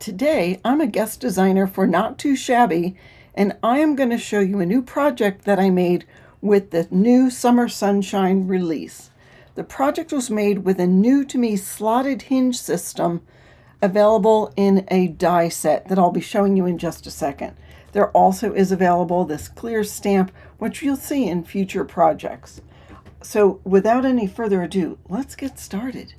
Today, I'm a guest designer for Not Too Shabby, and I am going to show you a new project that I made with the new Summer Sunshine release. The project was made with a new to me slotted hinge system available in a die set that I'll be showing you in just a second. There also is available this clear stamp, which you'll see in future projects. So without any further ado, let's get started.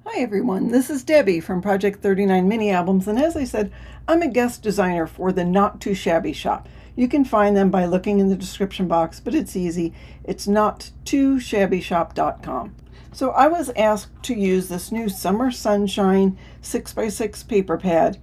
Hi everyone, this is Debbie from Project 39 Mini Albums, and as I said, I'm a guest designer for the Not Too Shabby Shop. You can find them by looking in the description box, but it's easy. It's Not2ShabbyShop.com. So I was asked to use this new Summer Sunshine 6x6 paper pad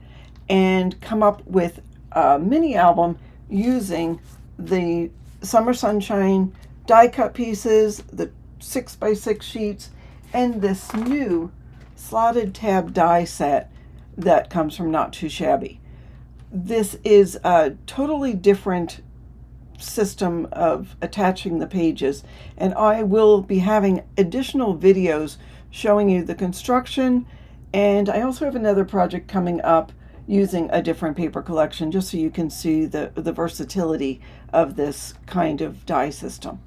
and come up with a mini album using the Summer Sunshine die cut pieces, the 6x6 sheets, and this new slotted tab die set that comes from Not Too Shabby. This is a totally different system of attaching the pages, and I will be having additional videos showing you the construction, and I also have another project coming up using a different paper collection just so you can see the versatility of this kind of die system.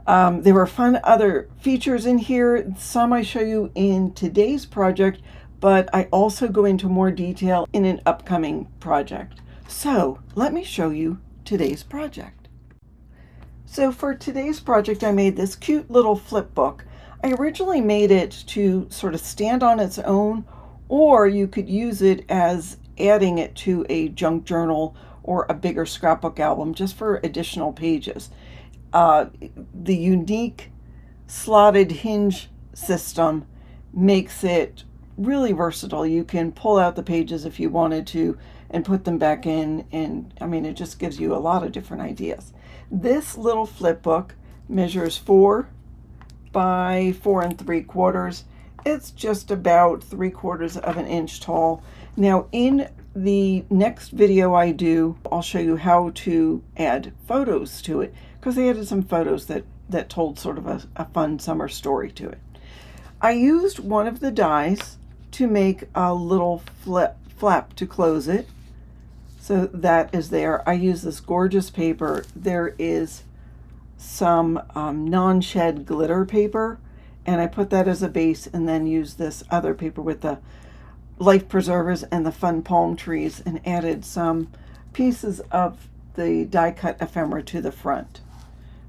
There were fun other features in here. Some I show you in today's project, but I also go into more detail in an upcoming project. So let me show you today's project. So for today's project, I made this cute little flip book. I originally made it to sort of stand on its own, or you could use it as adding it to a junk journal or a bigger scrapbook album just for additional pages. The unique slotted hinge system makes it really versatile. You can pull out the pages if you wanted to and put them back in, and I mean, it just gives you a lot of different ideas. This little flip book measures 4 by 4 3/4. It's just about 3/4 of an inch tall. Now in the next video I do, I'll show you how to add photos to it, because I added some photos that told sort of a fun summer story to it. I used one of the dies to make a little flap to close it. So that is there. I use this gorgeous paper. There is some non-shed glitter paper, and I put that as a base and then use this other paper with the life preservers and the fun palm trees and added some pieces of the die cut ephemera to the front.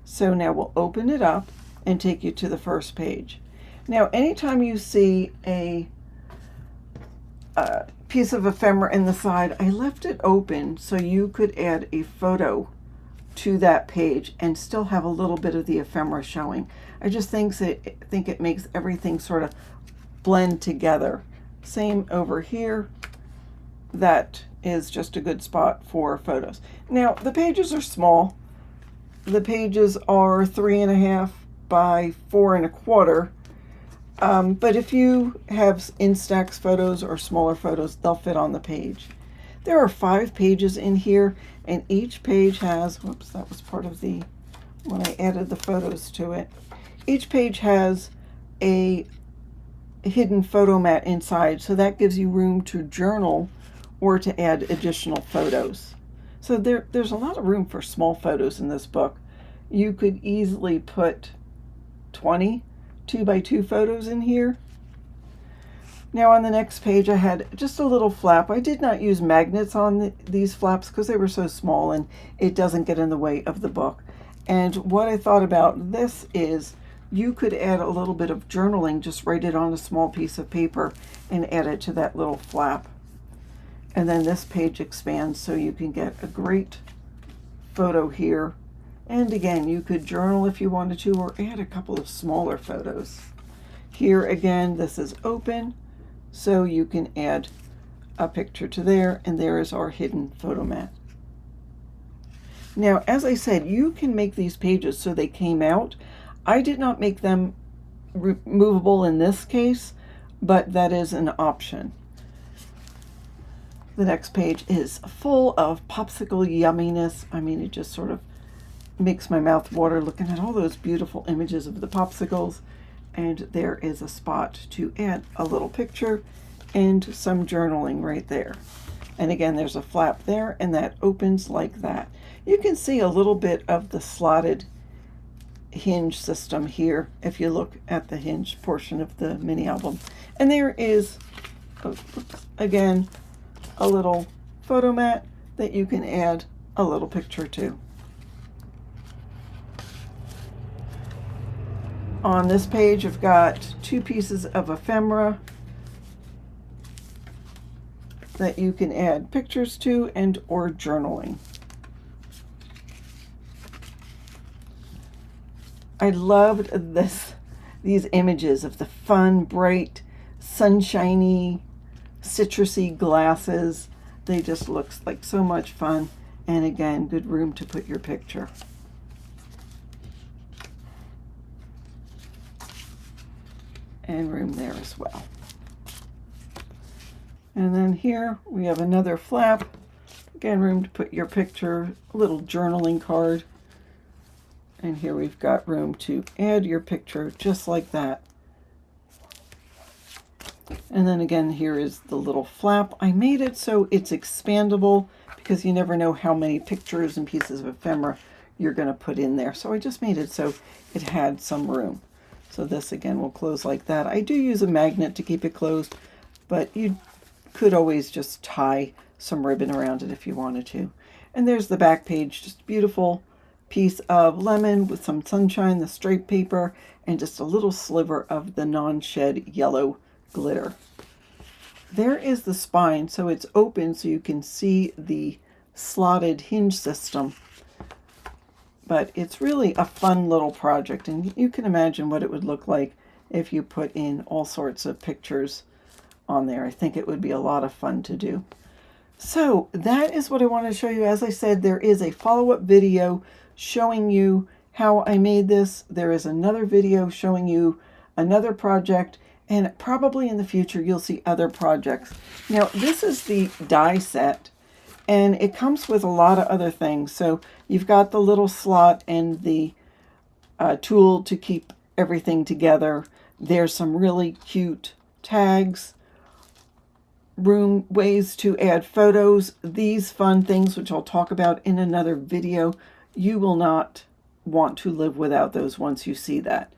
So now we'll open it up and take you to the first page. Now anytime you see a piece of ephemera in the side, I left it open so you could add a photo to that page and still have a little bit of the ephemera showing. I just think it makes everything sort of blend together. Same over here. That is just a good spot for photos. Now the pages are small. The pages are 3.5 by 4 1/4. But if you have Instax photos or smaller photos, they'll fit on the page. There are 5 pages in here, and each page has, whoops, that was part of the, when I added the photos to it. Each page has a hidden photo mat inside, so that gives you room to journal or to add additional photos. So there's a lot of room for small photos in this book. You could easily put 20 2x2 photos in here. Now on the next page I had just a little flap. I did not use magnets on these flaps because they were so small and it doesn't get in the way of the book. And what I thought about this is you could add a little bit of journaling, just write it on a small piece of paper and add it to that little flap. And then this page expands so you can get a great photo here. And again, you could journal if you wanted to, or add a couple of smaller photos. Here again, this is open, so you can add a picture to there, and there is our hidden photo mat. Now, as I said, you can make these pages so they came out. I did not make them removable in this case, but that is an option. The next page is full of popsicle yumminess. I mean, it just sort of makes my mouth water looking at all those beautiful images of the popsicles. And there is a spot to add a little picture and some journaling right there. And again, there's a flap there, and that opens like that. You can see a little bit of the slotted hinge system here if you look at the hinge portion of the mini album. And there is, again, a little photo mat that you can add a little picture to. On this page, I've got 2 pieces of ephemera that you can add pictures to and or journaling. I loved these images of the fun, bright, sunshiny, citrusy glasses. They just look like so much fun. And again, good room to put your picture. And room there as well. And then here we have another flap. Again, room to put your picture, a little journaling card. And here we've got room to add your picture just like that. And then again, here is the little flap. I made it so it's expandable because you never know how many pictures and pieces of ephemera you're going to put in there. So I just made it so it had some room. So this again will close like that. I do use a magnet to keep it closed, but you could always just tie some ribbon around it if you wanted to. And there's the back page, just beautiful piece of lemon with some sunshine, the straight paper, and just a little sliver of the non-shed yellow glitter. There is the spine, so it's open so you can see the slotted hinge system. But it's really a fun little project, and you can imagine what it would look like if you put in all sorts of pictures on there. I think it would be a lot of fun to do. So that is what I want to show you. As I said, there is a follow-up video showing you how I made this. There is another video showing you another project, and probably in the future you'll see other projects. Now this is the die set, and it comes with a lot of other things. So you've got the little slot and the tool to keep everything together. There's some really cute tags, ways to add photos, these fun things which I'll talk about in another video. You will not want to live without those once you see that.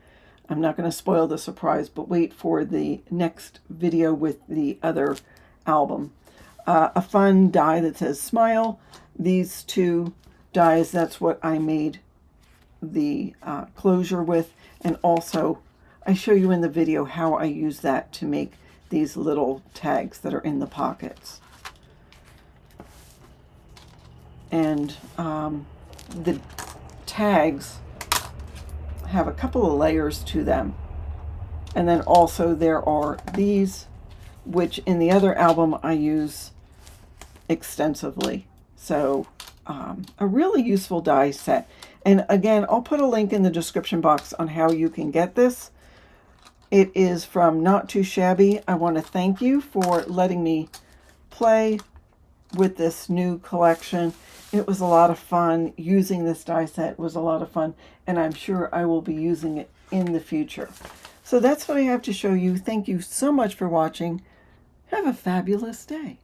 I'm not going to spoil the surprise, but wait for the next video with the other album. A fun die that says smile. These 2 dies, that's what I made the closure with. And also I show you in the video how I use that to make these little tags that are in the pockets. And the tags have a couple of layers to them. And then also there are these, which in the other album I use extensively. So a really useful die set. And again, I'll put a link in the description box on how you can get this. It is from Not Too Shabby. I want to thank you for letting me play with this new collection. It was a lot of fun. Using this die set was a lot of fun, and I'm sure I will be using it in the future. So that's what I have to show you. Thank you so much for watching. Have a fabulous day.